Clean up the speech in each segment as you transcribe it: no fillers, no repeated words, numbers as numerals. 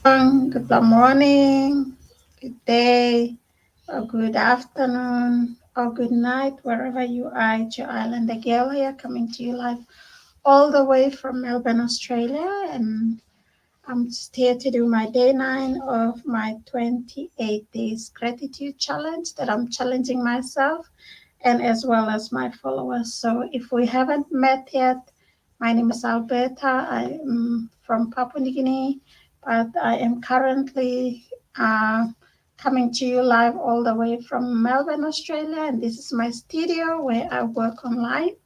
Good morning, good day, or good afternoon, or good night, wherever you are at your island. The girl here coming to you live all the way from Melbourne, Australia, and I'm just here to do my day 9 of my 28 days gratitude challenge that I'm challenging myself and as well as my followers. So if we haven't met yet, my name is Alberta. I am from Papua New Guinea, but I am currently uh, coming to you live all the way from Melbourne, Australia, and this is my studio where I work online.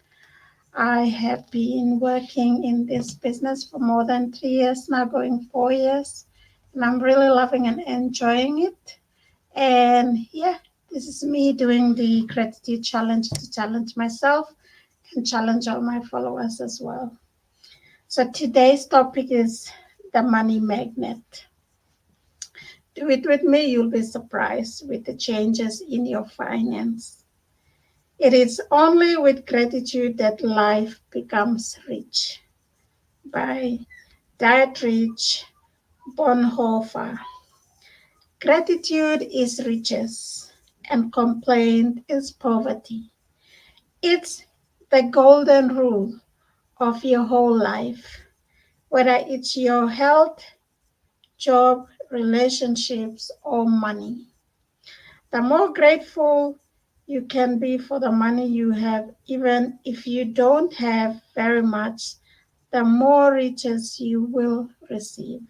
I have been working in this business for more than 3 years now, going 4 years, and I'm really loving and enjoying it. And yeah, this is me doing the gratitude challenge to challenge myself and challenge all my followers as well. So today's topic is the money magnet. Do it with me, you'll be surprised with the changes in your finance. It is only with gratitude that life becomes rich. By Dietrich Bonhoeffer. Gratitude is riches, and complaint is poverty. It's the golden rule of your whole life, whether it's your health, job, relationships, or money. The more grateful you can be for the money you have, even if you don't have very much, the more riches you will receive.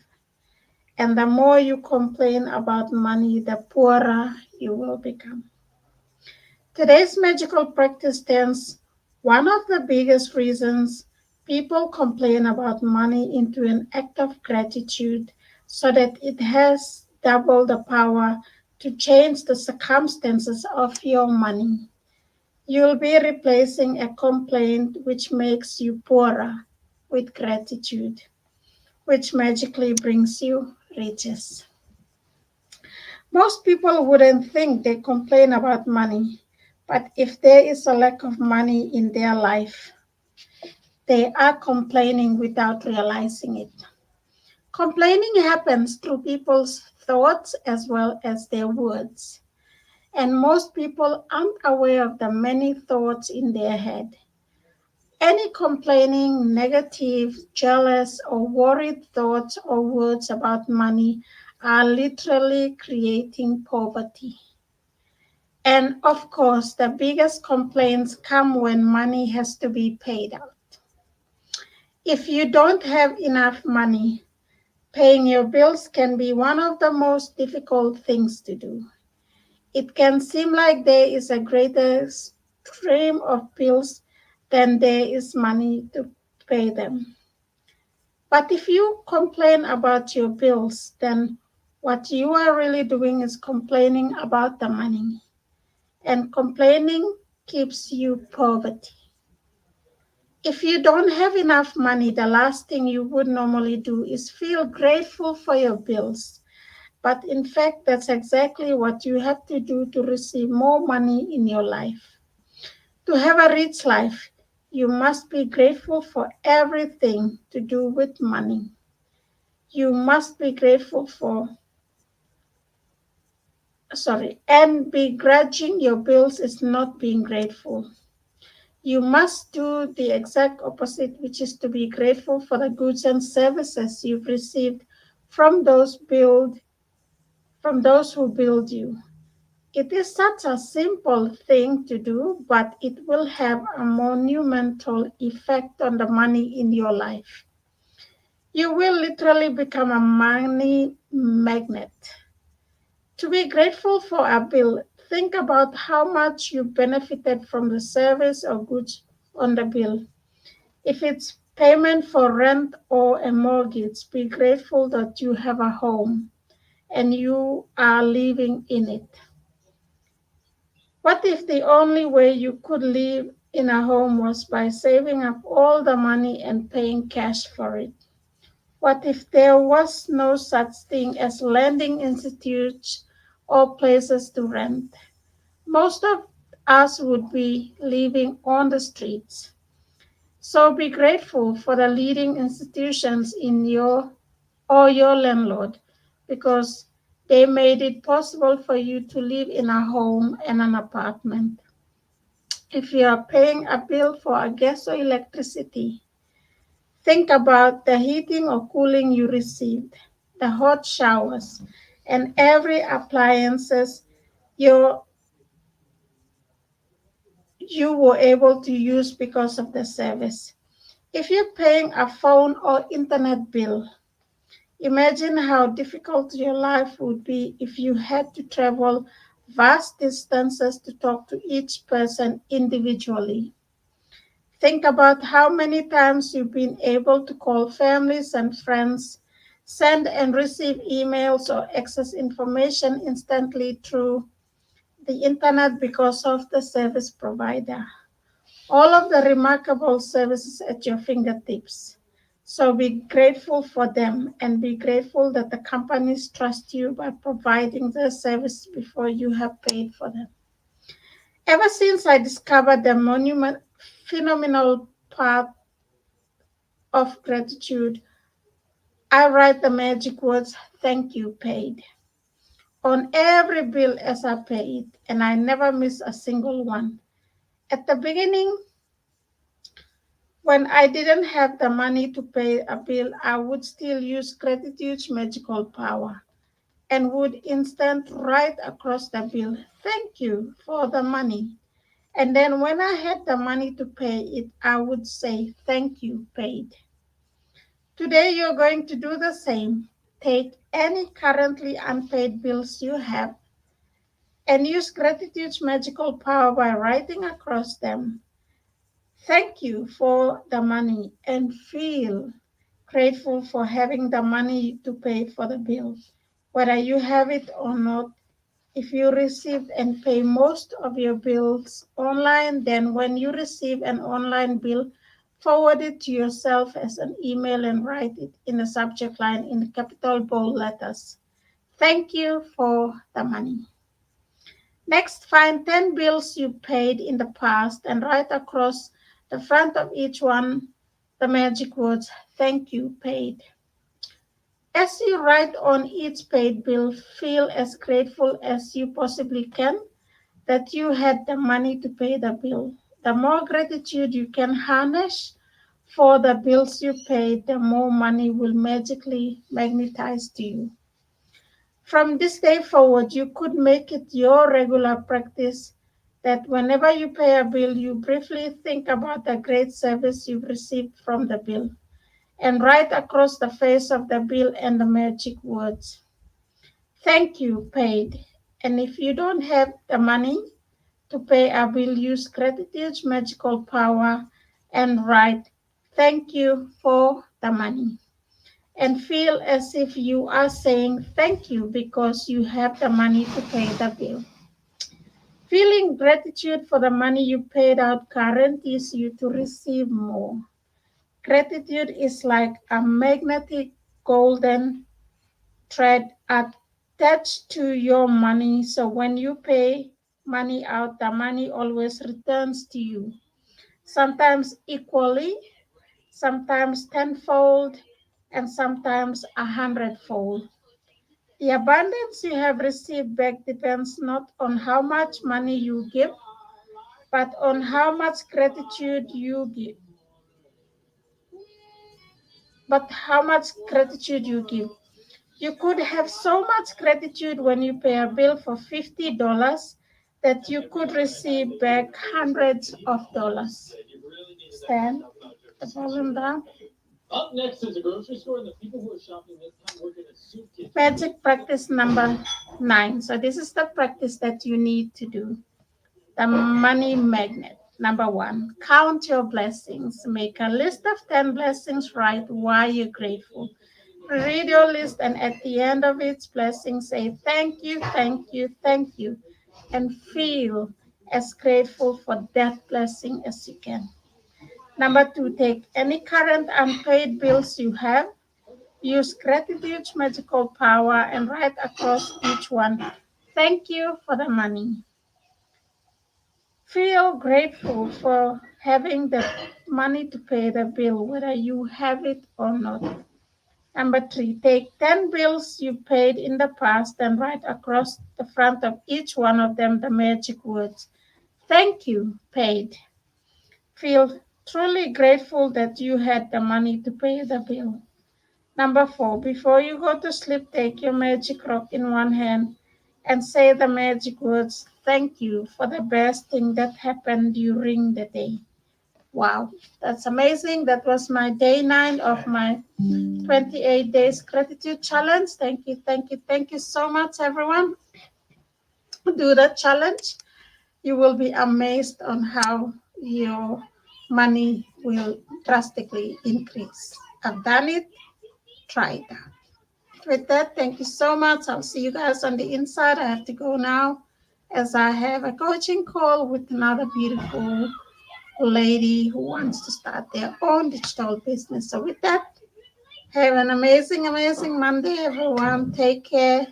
And the more you complain about money, the poorer you will become. Today's magical practice turns one of the biggest reasons people complain about money into an act of gratitude so that it has double the power to change the circumstances of your money. You'll be replacing a complaint which makes you poorer with gratitude, which magically brings you riches. Most people wouldn't think they complain about money, but if there is a lack of money in their life, they are complaining without realizing it. Complaining happens through people's thoughts as well as their words. And most people aren't aware of the many thoughts in their head. Any complaining, negative, jealous, or worried thoughts or words about money are literally creating poverty. And of course, the biggest complaints come when money has to be paid out. If you don't have enough money, paying your bills can be one of the most difficult things to do. It can seem like there is a greater stream of bills than there is money to pay them. But if you complain about your bills, then what you are really doing is complaining about the money. And complaining keeps you poverty. If you don't have enough money, the last thing you would normally do is feel grateful for your bills. But in fact, that's exactly what you have to do to receive more money in your life. To have a rich life, you must be grateful for everything to do with money. You must be grateful and begrudging your bills is not being grateful. You must do the exact opposite, which is to be grateful for the goods and services you've received from those who build you. It is such a simple thing to do, but it will have a monumental effect on the money in your life. You will literally become a money magnet. To be grateful for a bill, think about how much you benefited from the service or goods on the bill. If it's payment for rent or a mortgage, be grateful that you have a home and you are living in it. What if the only way you could live in a home was by saving up all the money and paying cash for it? What if there was no such thing as lending institutes or places to rent? Most of us would be living on the streets. So be grateful for the leading institutions in your landlord. because they made it possible for you to live in a home and an apartment. If you are paying a bill for a gas or electricity, think about the heating or cooling you received, the hot showers, and every appliances you you were able to use because of the service. If you're paying a phone or internet bill, imagine how difficult your life would be if you had to travel vast distances to talk to each person individually. Think about how many times you've been able to call families and friends, send and receive emails, or access information instantly through the internet because of the service provider. All of the remarkable services at your fingertips. So be grateful for them and be grateful that the companies trust you by providing their service before you have paid for them. Ever since I discovered the phenomenal part of gratitude, I write the magic words thank you paid on every bill as I pay it, and I never miss a single one. At the beginning, when I didn't have the money to pay a bill, I would still use gratitude's magical power and would instant right across the bill, thank you for the money. And then when I had the money to pay it, I would say, thank you, paid. Today you're going to do the same. Take any currently unpaid bills you have and use gratitude's magical power by writing across them. Thank you for the money and feel grateful for having the money to pay for the bill. Whether you have it or not, if you receive and pay most of your bills online, then when you receive an online bill, forward it to yourself as an email and write it in the subject line in capital bold letters. Thank you for the money. Next, find 10 bills you paid in the past and write across the front of each one the magic words, thank you, paid. As you write on each paid bill, feel as grateful as you possibly can that you had the money to pay the bill. The more gratitude you can harness for the bills you paid, the more money will magically magnetize to you. From this day forward, you could make it your regular practice that whenever you pay a bill, you briefly think about the great service you've received from the bill and write across the face of the bill and the magic words, thank you, paid. And if you don't have the money to pay a bill, use gratitude's magical power and write, thank you for the money. And feel as if you are saying thank you because you have the money to pay the bill. Feeling gratitude for the money you paid out guarantees you to receive more. Gratitude is like a magnetic golden thread attached to your money. So when you pay money out, the money always returns to you. Sometimes equally, sometimes tenfold, and sometimes 100-fold. The abundance you have received back depends not on how much money you give, but on how much gratitude you give. But how much gratitude you give. You could have so much gratitude when you pay a bill for $50 that you could receive back hundreds of dollars. Stand the volume down. Up next is a grocery store, and the people who are shopping this time work in a soup kitchen. Magic practice number 9. So this is the practice that you need to do. The money magnet. Number 1, count your blessings. Make a list of 10 blessings. Write why you're grateful. Read your list, and at the end of each blessing, say thank you, thank you, thank you, and feel as grateful for that blessing as you can. Number 2, take any current unpaid bills you have. Use gratitude's magical power and write across each one, thank you for the money. Feel grateful for having the money to pay the bill, whether you have it or not. Number 3, take 10 bills you paid in the past and write across the front of each one of them the magic words, "Thank you, paid." Feel truly grateful that you had the money to pay the bill. Number 4, before you go to sleep, take your magic rock in one hand and say the magic words, "Thank you for the best thing that happened during the day." Wow, that's amazing. That was my day 9 of my 28 days gratitude challenge. Thank you, thank you, thank you so much, everyone. Do that challenge. You will be amazed on how your money will drastically increase. I've done it. Try it out. With that, thank you so much. I'll see you guys on the inside. I have to go now as I have a coaching call with another beautiful lady who wants to start their own digital business. So, with that, have an amazing, amazing Monday, everyone. Take care.